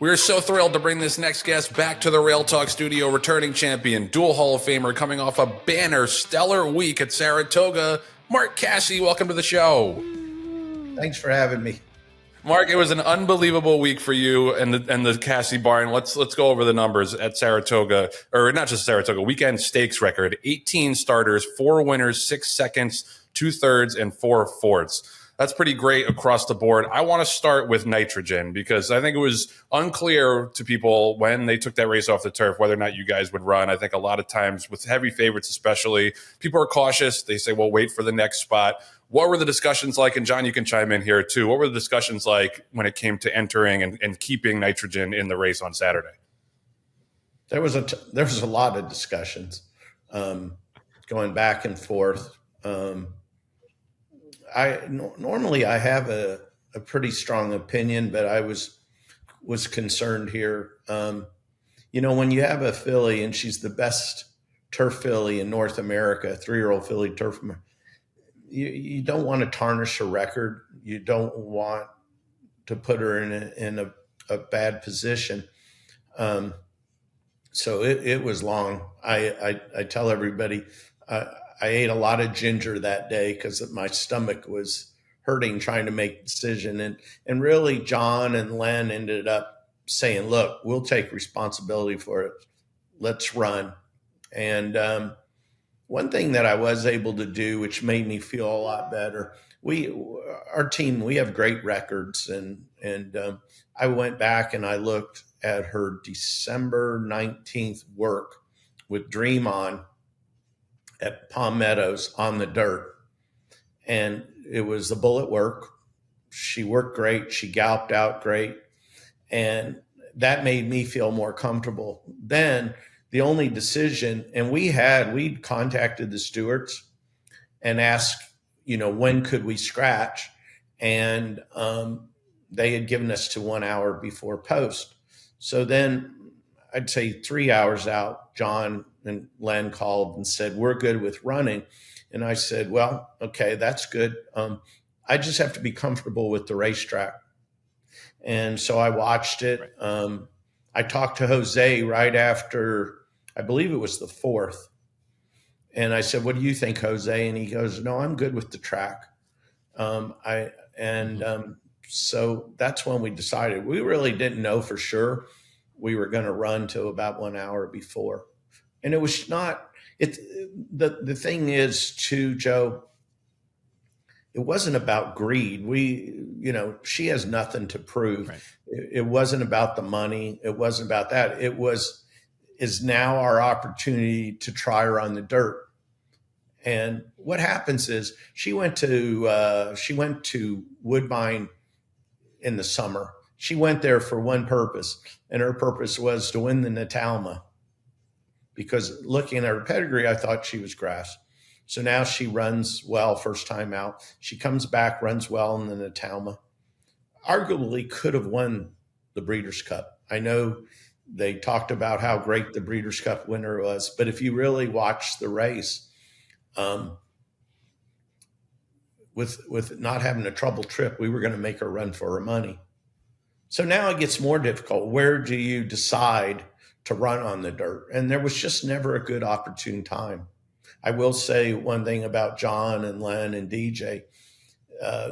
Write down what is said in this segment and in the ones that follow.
We're so thrilled to bring this next guest back to the Rail Talk studio, returning champion, dual Hall of Famer, coming off a banner stellar week at Saratoga. Mark Casse, welcome to the show. Thanks for having me. Mark, it was an unbelievable week for you and the Casse barn. Let's go over the numbers at Saratoga, or not just Saratoga, weekend stakes record: 18 starters, 4 winners, 6 seconds, 2/3, and 4 fourths. That's pretty great across the board. I want to start with nitrogen because I think it was unclear to people when they took that race off the turf whether or not you guys would run. I think a lot of times with heavy favorites especially, people are cautious. They say, well, wait for the next spot. What were the discussions like? And John, you can chime in here too. What were the discussions like when it came to entering and keeping nitrogen in the race on Saturday? There was a lot of discussions going back and forth. Normally I have a pretty strong opinion, but I was concerned here. When you have a filly and she's the best turf filly in North America, 3-year-old filly turf, you don't want to tarnish her record. You don't want to put her in a bad position. So it was long. I tell everybody, I ate a lot of ginger that day because my stomach was hurting trying to make a decision. And really, John and Len ended up saying, look, we'll take responsibility for it. Let's run. And one thing that I was able to do, which made me feel a lot better, our team, we have great records. And I went back and I looked at her December 19th work with Dream On at Palm Meadows on the dirt. And it was the bullet work. She worked great. She galloped out great. And that made me feel more comfortable. Then the only decision, and we'd contacted the stewards and asked, when could we scratch? And they had given us to 1 hour before post. So then I'd say 3 hours out, John and Len called and said, we're good with running. And I said, well, okay, that's good. I just have to be comfortable with the racetrack. And so I watched it. I talked to Jose right after, I believe it was the 4th. And I said, what do you think, Jose? And he goes, no, I'm good with the track. So that's when we decided. We really didn't know for sure we were going to run to about 1 hour before. And it was not, the thing is too, Joe, it wasn't about greed. She has nothing to prove. Right. It wasn't about the money. It wasn't about that. Is now our opportunity to try her on the dirt. And what happens is she went to Woodbine in the summer. She went there for one purpose, and her purpose was to win the Natalma. Because looking at her pedigree, I thought she was grass. So now she runs well first time out. She comes back, runs well in the Natalma. Arguably could have won the Breeders' Cup. I know they talked about how great the Breeders' Cup winner was, but if you really watch the race, with not having a trouble trip, we were going to make her run for her money. So now it gets more difficult. Where do you decide to run on the dirt? And there was just never a good opportune time. I will say one thing about John and Len and DJ.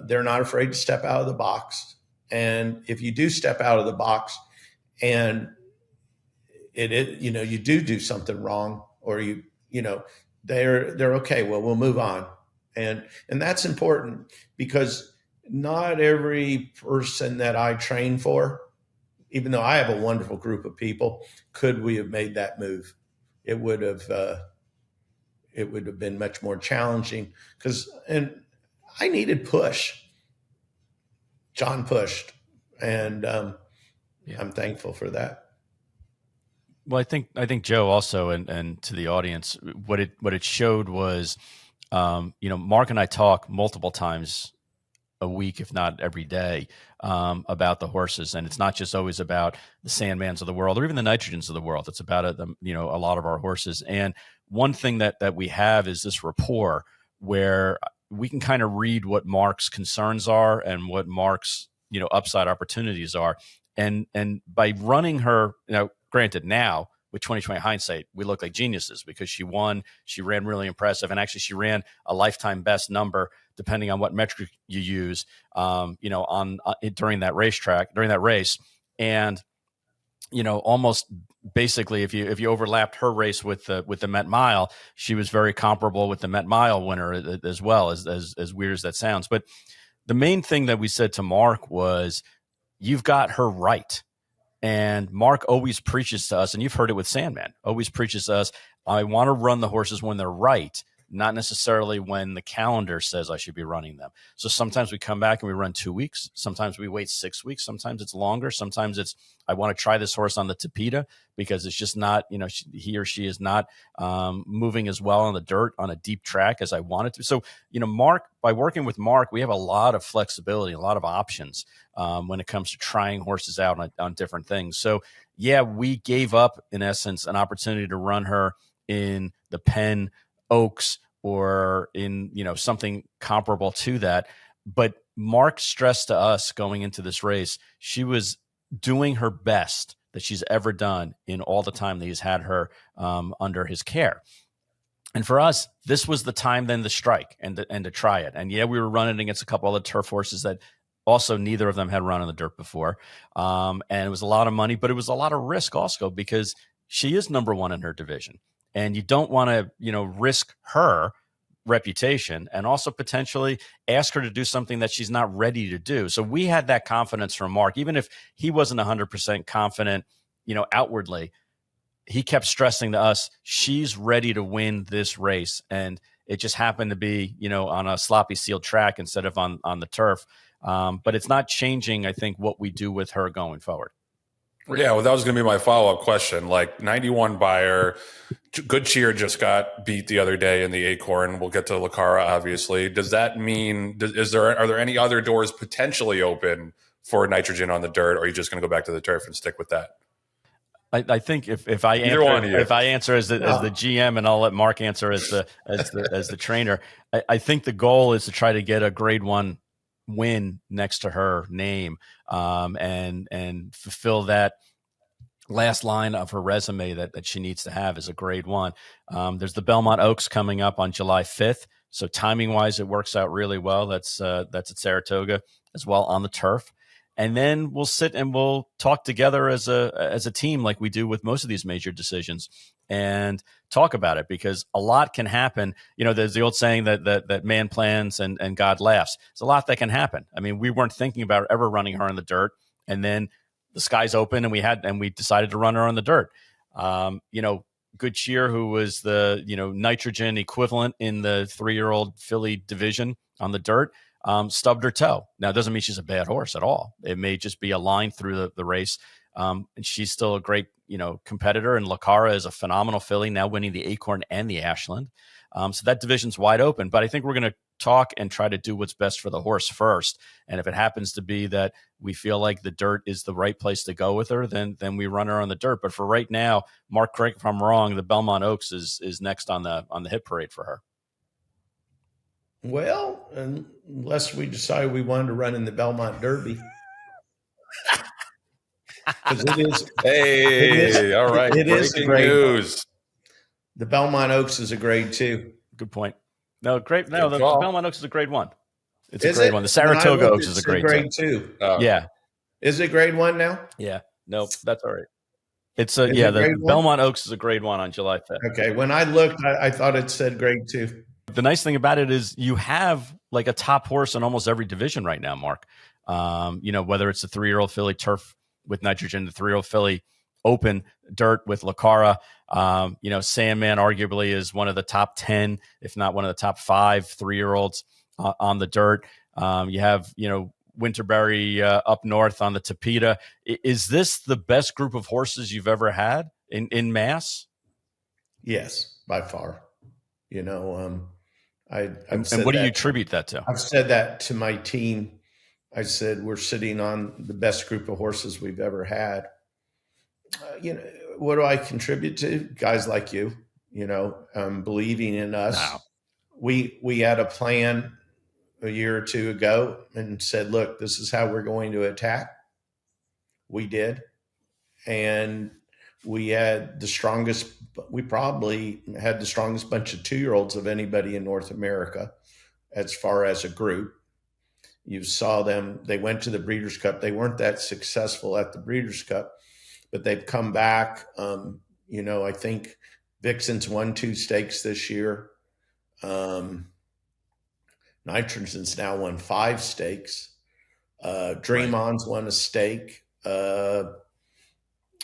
They're not afraid to step out of the box. And if you do step out of the box and you do something wrong, or they're okay. Well, we'll move on. And that's important because not every person that I train for, even though I have a wonderful group of people, could we have made that move? It would have been much more challenging and I needed push. John pushed, and I'm thankful for that. Well, I think Joe also, and to the audience, what it showed was, Mark and I talk multiple times a week, if not every day, about the horses. And it's not just always about the Sandmans of the world or even the Nitrogens of the world. It's about a lot of our horses. And one thing that we have is this rapport where we can kind of read what Mark's concerns are and what Mark's upside opportunities are. And by running her, granted now with 2020 hindsight, we look like geniuses because she won. She ran really impressive. And actually she ran a lifetime best number, depending on what metric you use, during that race. And, almost basically if you overlapped her race with the Met Mile, she was very comparable with the Met Mile winner as well, as weird as that sounds. But the main thing that we said to Mark was, you've got her right. And Mark always preaches to us, and you've heard it with Sandman, always preaches to us, I want to run the horses when they're right, not necessarily when the calendar says I should be running them. So sometimes we come back and we run 2 weeks. Sometimes we wait 6 weeks. Sometimes it's longer. Sometimes it's, I want to try this horse on the Tapeta because it's just not, he or she is not moving as well on the dirt on a deep track as I want it to. So, Mark, by working with Mark, we have a lot of flexibility, a lot of options when it comes to trying horses out on different things. So yeah, we gave up in essence an opportunity to run her in the Penn Oaks or in, something comparable to that. But Mark stressed to us going into this race, she was doing her best that she's ever done in all the time that he's had her under his care. And for us, this was the time then to strike and to try it. And yeah, we were running against a couple other turf horses that also neither of them had run on the dirt before. And it was a lot of money, but it was a lot of risk also because she is number one in her division. And you don't want to, risk her reputation and also potentially ask her to do something that she's not ready to do. So we had that confidence from Mark, even if he wasn't 100% confident, outwardly. He kept stressing to us, she's ready to win this race. And it just happened to be, on a sloppy sealed track instead of on the turf. But it's not changing, I think, what we do with her going forward. Yeah, well, that was going to be my follow-up question. Like 91 buyer, Good Cheer just got beat the other day in the Acorn. We'll get to Lucara, obviously. Does that mean, are there any other doors potentially open for nitrogen on the dirt, or are you just going to go back to the turf and stick with that? I think if I answer as the GM, and I'll let Mark answer as the trainer, I think the goal is to try to get a grade 1 win next to her name, and fulfill that last line of her resume that she needs to have as a grade 1. There's the Belmont Oaks coming up on July 5th. So timing wise, it works out really well. That's at Saratoga as well on the turf. And then we'll sit and we'll talk together as a team, like we do with most of these major decisions, and talk about it, because a lot can happen. There's the old saying that man plans and God laughs. There's a lot that can happen. I mean, we weren't thinking about ever running her in the dirt, and then the sky's open and we decided to run her on the dirt. Good Cheer, who was the nitrogen equivalent in the 3-year-old filly division on the dirt, stubbed her toe. Now, it doesn't mean she's a bad horse at all. It may just be a line through the race. And she's still a great, competitor. And Lucara is a phenomenal filly, now winning the Acorn and the Ashland. So that division's wide open. But I think we're going to talk and try to do what's best for the horse first. And if it happens to be that we feel like the dirt is the right place to go with her, then we run her on the dirt. But for right now, Mark, correct if I'm wrong, the Belmont Oaks is next on the hit parade for her. Well, unless we decide we wanted to run in the Belmont Derby. Because it is. All right. It is a great news. The Belmont Oaks is a grade 2. Good point. No, great. No, the Belmont Oaks is a grade 1. It's a grade 1. The Saratoga Oaks is a grade 2. Yeah. Is it grade 1 now? Yeah. No, that's all right. It's the Belmont Oaks is a grade 1 on July 5th. Okay. When I looked, I thought it said grade 2. The nice thing about it is you have like a top horse in almost every division right now, Mark. Whether it's the 3-year-old filly turf with nitrogen, the 3-year-old filly open dirt with Lucara. Sandman arguably is one of the top 10, if not one of the top 5 3-year-olds on the dirt. You have, Winterberry up north on the Tapeta. Is this the best group of horses you've ever had in mass? Yes, by far. And what do you attribute that to? I've said that to my team. I said, we're sitting on the best group of horses we've ever had. What do I contribute to? Guys like you, believing in us. Wow. We had a plan a year or two ago and said, look, this is how we're going to attack. We did. And we probably had the strongest bunch of 2-year-olds of anybody in North America as far as a group. You saw them, they went to the Breeders' Cup. They weren't that successful at the Breeders' Cup, but they've come back. I think Vixen's won 2 stakes this year. Nitrogen's now won 5 stakes. Dream On's won a stake. I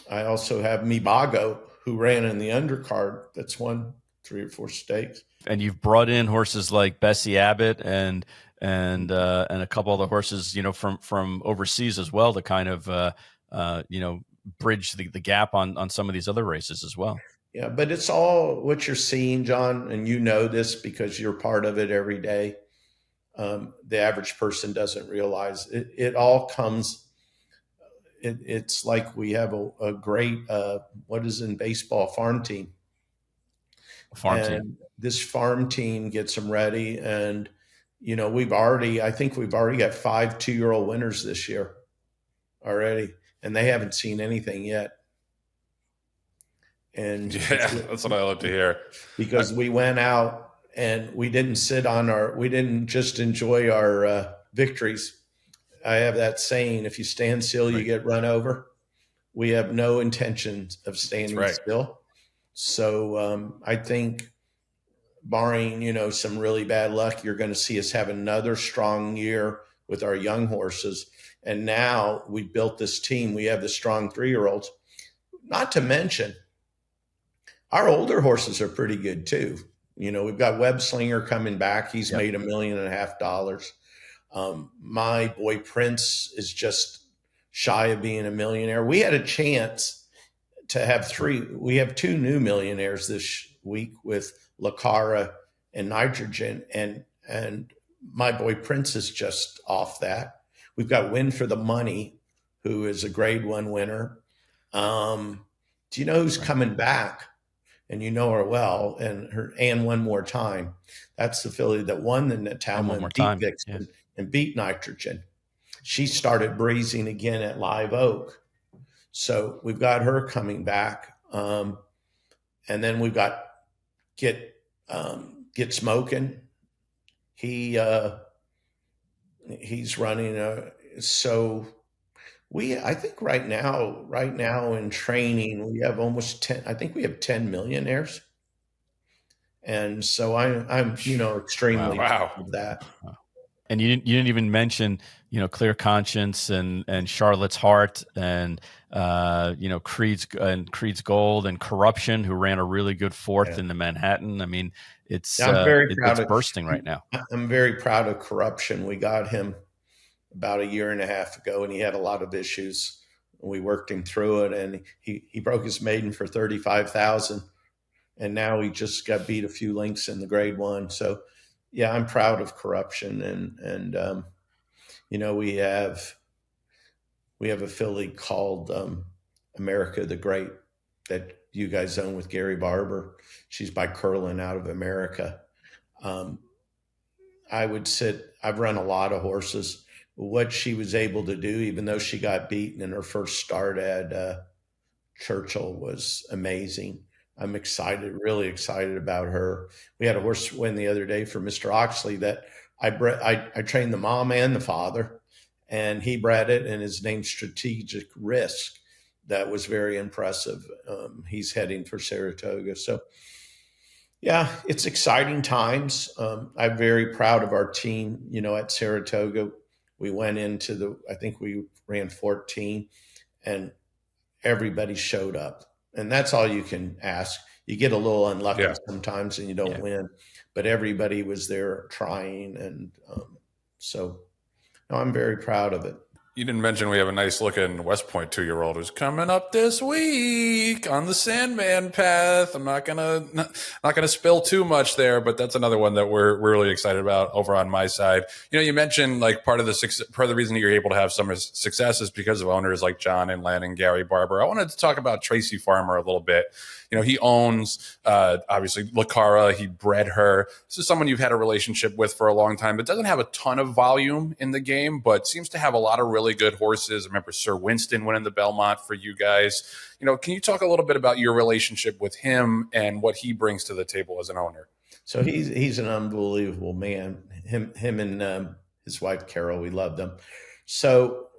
also have Mibago, who ran in the undercard, that's won 3 or 4 stakes. And you've brought in horses like Bessie Abbott and a couple other horses, from overseas as well to kind of bridge the gap on some of these other races as well. Yeah, but it's all what you're seeing, John, and you know this because you're part of it every day. The average person doesn't realize it all comes. It's like we have a great, what is in baseball, farm team. This farm team gets them ready. And, I think we've already got 5 2-year-old winners this year already, and they haven't seen anything yet. And yeah, that's what I love to hear. Because we went out and we didn't we didn't just enjoy our victories. I have that saying, if you stand still, you get run over. We have no intention of standing still. So I think barring, some really bad luck, you're going to see us have another strong year with our young horses. And now we built this team. We have the strong 3-year-olds, not to mention our older horses are pretty good too. We've got Web Slinger coming back. He's made $1.5 million. My boy Prince is just shy of being a millionaire. We had a chance to have 3. We have 2 new millionaires this week with Lucara and Nitrogen, and my boy Prince is just off that. We've got Win for the Money, who is a Grade 1 winner. Do you know who's coming back? And you know her well, and One More Time. That's the filly that won the Natalma and beat Vixen and beat Nitrogen. She started breezing again at Live Oak. So we've got her coming back. And then we've got Get Smokin'. He's running I think right now in training, we have almost 10, I think we have 10 millionaires. And so I'm extremely proud of that. And you didn't even mention, Clear Conscience and Charlotte's Heart and, Creed's Gold and Corruption, who ran a really good 4th in the Manhattan. I mean, it's bursting right now. I'm very proud of Corruption. We got him about 1.5 years ago, and he had a lot of issues. We worked him through it, and he broke his maiden for $35,000, and now he just got beat a few lengths in the Grade 1. So, yeah, I'm proud of Corruption, and we have a filly called America the Great that you guys own with Gary Barber. She's by Curlin out of America. I've run a lot of horses. What she was able to do, even though she got beaten in her first start at Churchill, was amazing. I'm really excited about her. We had a horse win the other day for Mr. Oxley that I trained the mom and the father, and he bred it, and his name's Strategic Risk. That was very impressive. He's heading for Saratoga. So, yeah, it's exciting times. I'm very proud of our team, at Saratoga. We went I think we ran 14, and everybody showed up. And that's all you can ask. You get a little unlucky sometimes and you don't win, but everybody was there trying. And I'm very proud of it. You didn't mention we have a nice looking West Point 2-year-old who's coming up this week on the Sandman path. I'm not gonna spill too much there, but that's another one that we're really excited about over on my side. You mentioned like part of the reason that you're able to have some success is because of owners like John and Len and Gary Barber. I wanted to talk about Tracy Farmer a little bit. He owns obviously Lucara. He bred her. This is someone you've had a relationship with for a long time, but doesn't have a ton of volume in the game, but seems to have a lot of really really good horses. I remember Sir Winston winning the Belmont for you guys. Can you talk a little bit about your relationship with him and what he brings to the table as an owner? So he's an unbelievable man. Him and his wife Carol, we love them. So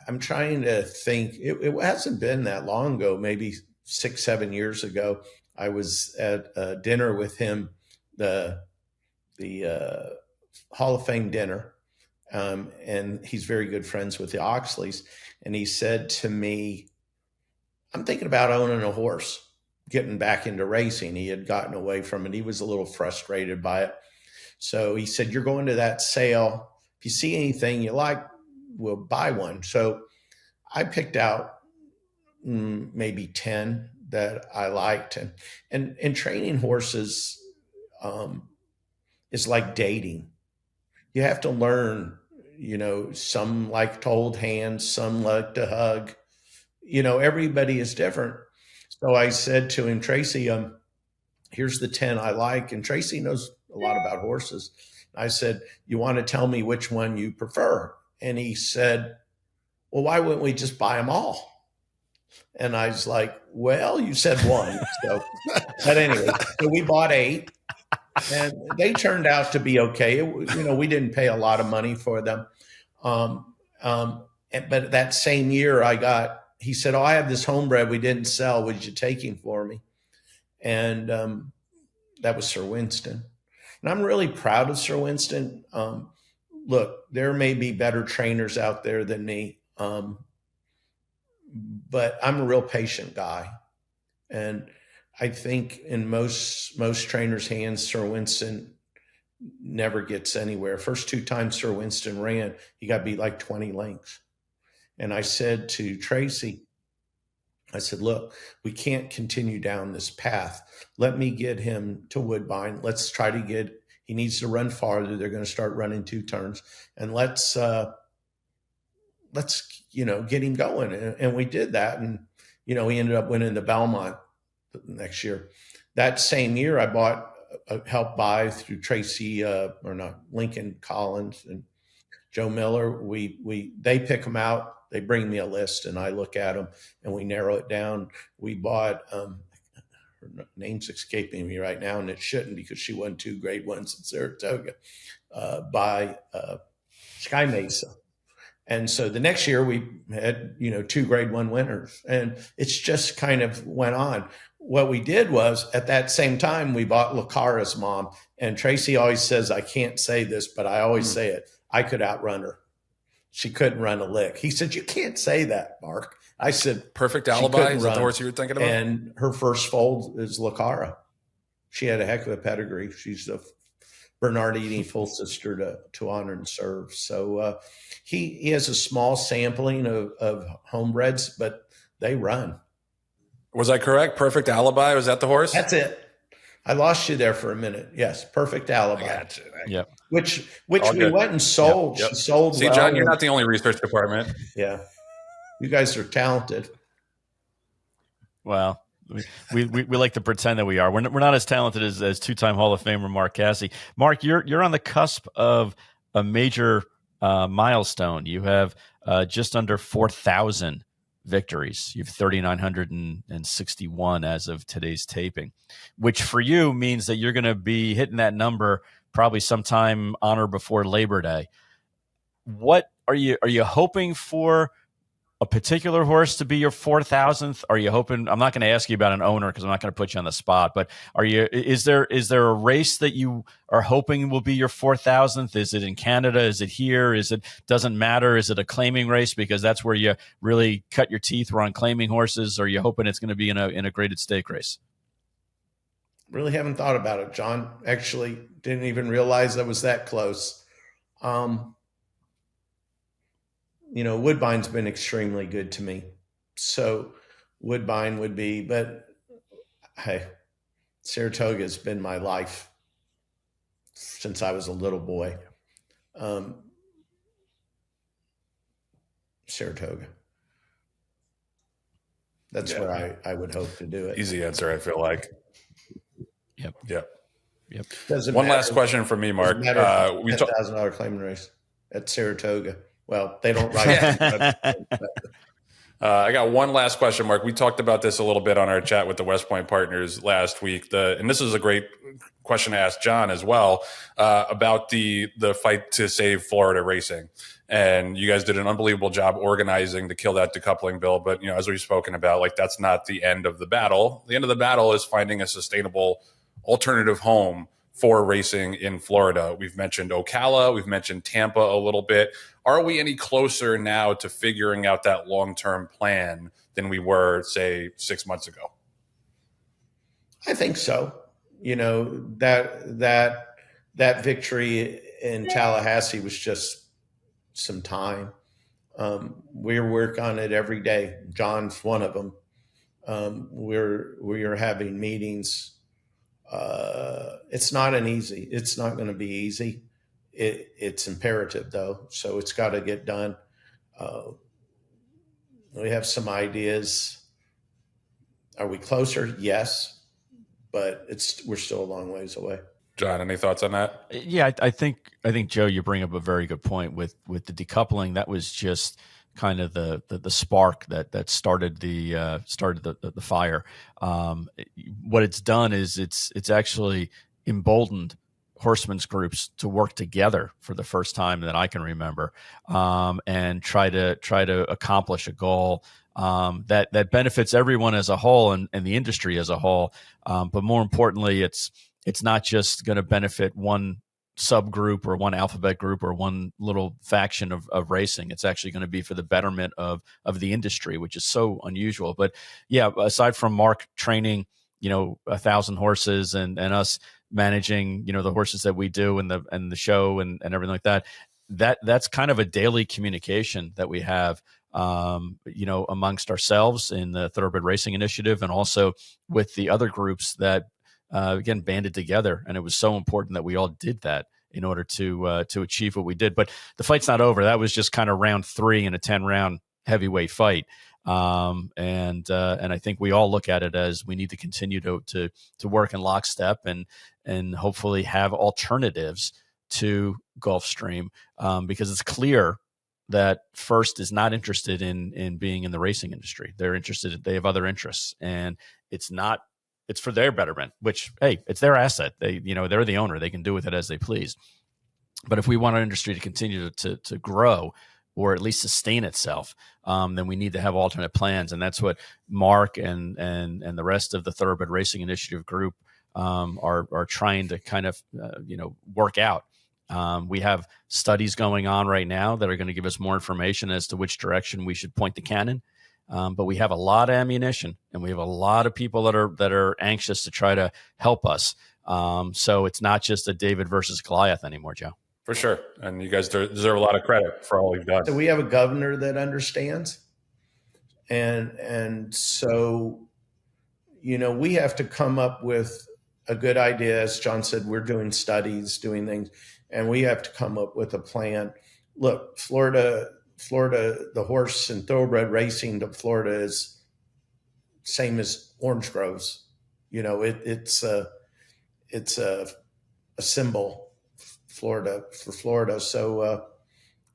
I'm trying to think. It hasn't been that long ago, maybe 6-7 years ago. I was at a dinner with him, the Hall of Fame dinner, and he's very good friends with the Oxleys. And he said to me, "I'm thinking about owning a horse, getting back into racing." He had gotten away from it. He was a little frustrated by it. So he said, "You're going to that sale. If you see anything you like, we'll buy one." So I picked out maybe 10 that I liked. And training horses is like dating. You have to learn, some like to hold hands, some like to hug. Everybody is different. So I said to him, "Tracy, here's the 10 I like." And Tracy knows a lot about horses. I said, "You want to tell me which one you prefer?" And he said, "Well, why wouldn't we just buy them all?" And I was like, "Well, you said one." So, but anyway, so we bought 8. And they turned out to be okay. We didn't pay a lot of money for them. But that same year he said, "Oh, I have this homebred we didn't sell. Would you take him for me?" And that was Sir Winston. And I'm really proud of Sir Winston. Look, there may be better trainers out there than me. But I'm a real patient guy. And I think in most trainers' hands, Sir Winston never gets anywhere. First 2 times Sir Winston ran, he got beat like 20 lengths. And I said to Tracy, I said, "Look, we can't continue down this path. Let me get him to Woodbine. Let's try to he needs to run farther. They're going to start running 2 turns. And let's get him going." And we did that. And, he ended up winning the Belmont the next year. That same year, I helped buy through Lincoln Collins and Joe Miller. They pick them out. They bring me a list and I look at them and we narrow it down. We bought, her name's escaping me right now, and it shouldn't because she won 2 grade 1s at Saratoga, by Sky Mesa. And so the next year we had, 2 grade 1 winners, and it's just kind of went on. What we did was at that same time, we bought Lucara's mom, and Tracy always says, I can't say this, but I always say it. I could outrun her. She couldn't run a lick. He said, "You can't say that, Mark." I said, "Perfect Alibi." Is that the horse you were thinking about? And her first foal is Lucara. She had a heck of a pedigree. She's the Bernardini full sister to Honor and Serve. So he has a small sampling of homebreds, but they run. Was I correct? Perfect Alibi. Was that the horse? That's it. I lost you there for a minute. Yes, Perfect Alibi. I got you. Yep. Which we went and sold. Yep. She sold. See, John, you're not the only research department. Yeah, you guys are talented. Well, we like to pretend that we are. We're not as talented as 2-time Hall of Famer Mark Casse. Mark, you're on the cusp of a major milestone. You have just under 4,000 victories. You have 3,961 as of today's taping, which for you means that you're going to be hitting that number probably sometime on or before Labor Day. What are you hoping for? A particular horse to be your 4,000th? Are you hoping? I'm not going to ask you about an owner because I'm not going to put you on the spot. But is there a race that you are hoping will be your 4,000th? Is it in Canada? Is it here? Doesn't matter? Is it a claiming race because that's where you really cut your teeth? We're on claiming horses. Or are you hoping it's going to be in a graded stake race? Really haven't thought about it, John. Actually, didn't even realize I was that close. Woodbine's been extremely good to me. So Woodbine would be, but hey, Saratoga has been my life since I was a little boy. Saratoga. That's where I would hope to do it. Easy answer, I feel like. Yep. Doesn't One matter. last question from me, Mark. We talked $10,000 claiming race at Saratoga. Well, they don't write. I got one last question, Mark. We talked about this a little bit on our chat with the West Point partners last week. And this is a great question to ask Jon as well, about the fight to save Florida racing. And you guys did an unbelievable job organizing to kill that decoupling bill. But, as we've spoken about, like, that's not the end of the battle. The end of the battle is finding a sustainable alternative home for racing in Florida. We've mentioned Ocala, we've mentioned Tampa a little bit. Are we any closer now to figuring out that long-term plan than we were, say, 6 months ago? I think so. That victory in Tallahassee was just some time. We work on it every day. Jon's one of them. We're having meetings. It's not going to be easy. It's imperative though. So it's got to get done. We have some ideas. Are we closer? Yes, but we're still a long ways away. Jon, any thoughts on that? Yeah, I think Joe, you bring up a very good point with the decoupling. That was just kind of the spark that started the fire. What it's done is it's actually emboldened horsemen's groups to work together for the first time that I can remember, and try to accomplish a goal that benefits everyone as a whole and the industry as a whole. But more importantly, it's not just going to benefit one subgroup or one alphabet group or one little faction of racing. It's actually going to be for the betterment of the industry, which is so unusual. But yeah, aside from Mark training, 1,000 horses and us managing, the horses that we do and the show and everything like that's kind of a daily communication that we have, amongst ourselves in the Thoroughbred Racing Initiative and also with the other groups that, again, banded together. And it was so important that we all did that in order to achieve what we did. But the fight's not over. That was just kind of round 3 in a 10-round heavyweight fight. And I think we all look at it as we need to continue to work in lockstep and hopefully have alternatives to Gulfstream, because it's clear that First is not interested in being in the racing industry. They have other interests, and it's for their betterment, which, hey, it's their asset. They're the owner. They can do with it as they please. But if we want our industry to continue to grow or at least sustain itself, then we need to have alternate plans. And that's what Mark and the rest of the Thoroughbred Racing Initiative group are trying to kind of, work out. We have studies going on right now that are going to give us more information as to which direction we should point the cannon. But we have a lot of ammunition, and we have a lot of people that are anxious to try to help us. So it's not just a David versus Goliath anymore, Joe. For sure. And you guys deserve a lot of credit for all you've done. So we have a governor that understands. And so, we have to come up with a good idea. As Jon said, we're doing studies, doing things, and we have to come up with a plan. Look, Florida, the horse and thoroughbred racing to Florida is same as orange groves. It's a symbol for Florida. So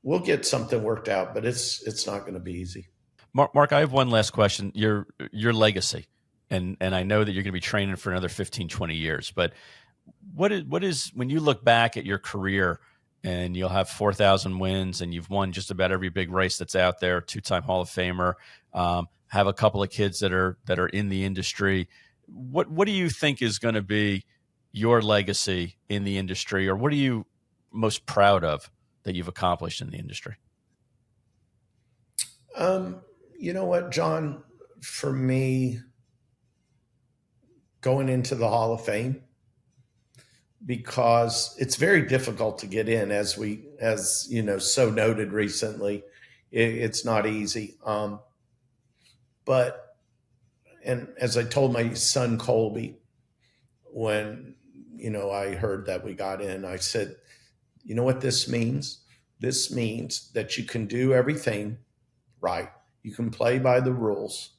we'll get something worked out, but it's not going to be easy. Mark, I have one last question. Your legacy, and I know that you're going to be training for another 15, 20 years, but what is when you look back at your career and you'll have 4,000 wins and you've won just about every big race that's out there, 2-time Hall of Famer, have a couple of kids that are in the industry. What do you think is going to be your legacy in the industry, or what are you most proud of that you've accomplished in the industry? You know what, Jon, for me, going into the Hall of Fame, because it's very difficult to get in, as so noted recently. It's not easy. But as I told my son Colby, when I heard that we got in, I said, you know what this means? This means that you can do everything right. You can play by the rules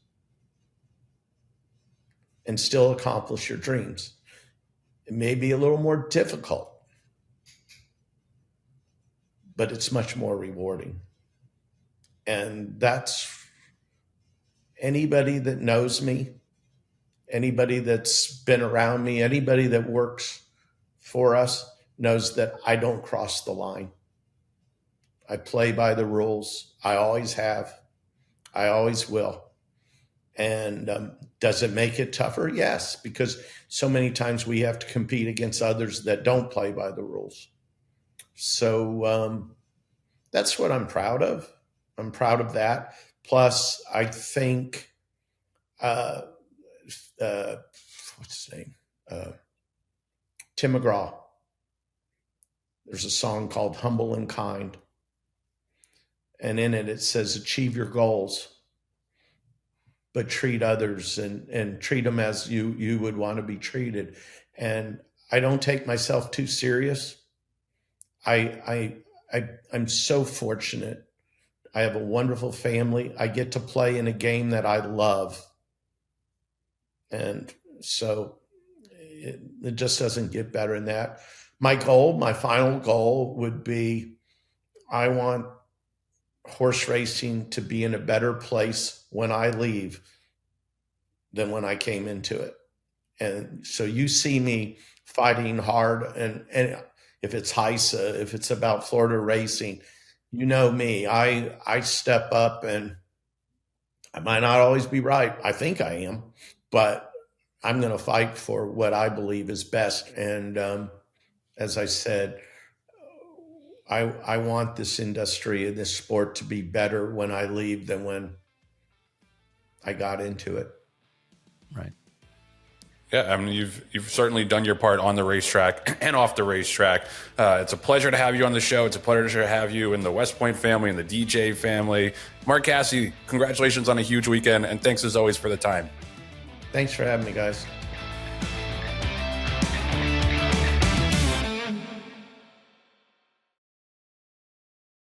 and still accomplish your dreams. It may be a little more difficult, but it's much more rewarding. And that's anybody that knows me, anybody that's been around me, anybody that works for us knows that I don't cross the line. I play by the rules. I always have. I always will. And does it make it tougher? Yes, because so many times we have to compete against others that don't play by the rules. So that's what I'm proud of. I'm proud of that. Plus, I think, what's his name? Tim McGraw. There's a song called Humble and Kind. And in it, it says, achieve your goals, but treat others and treat them as you would want to be treated. And I don't take myself too serious. I'm so fortunate. I have a wonderful family. I get to play in a game that I love. And so it just doesn't get better than that. My final goal would be, I want horse racing to be in a better place when I leave than when I came into it. And so you see me fighting hard, and if it's HISA, if it's about Florida racing, you know me, I step up, and I might not always be right. I think I am, but I'm going to fight for what I believe is best. And as I said, I want this industry and this sport to be better when I leave than when I got into it. Right. Yeah, I mean, you've certainly done your part on the racetrack and off the racetrack. It's a pleasure to have you on the show. It's a pleasure to have you in the West Point family and the DJ family. Mark Casse, congratulations on a huge weekend, and thanks as always for the time. Thanks for having me, guys.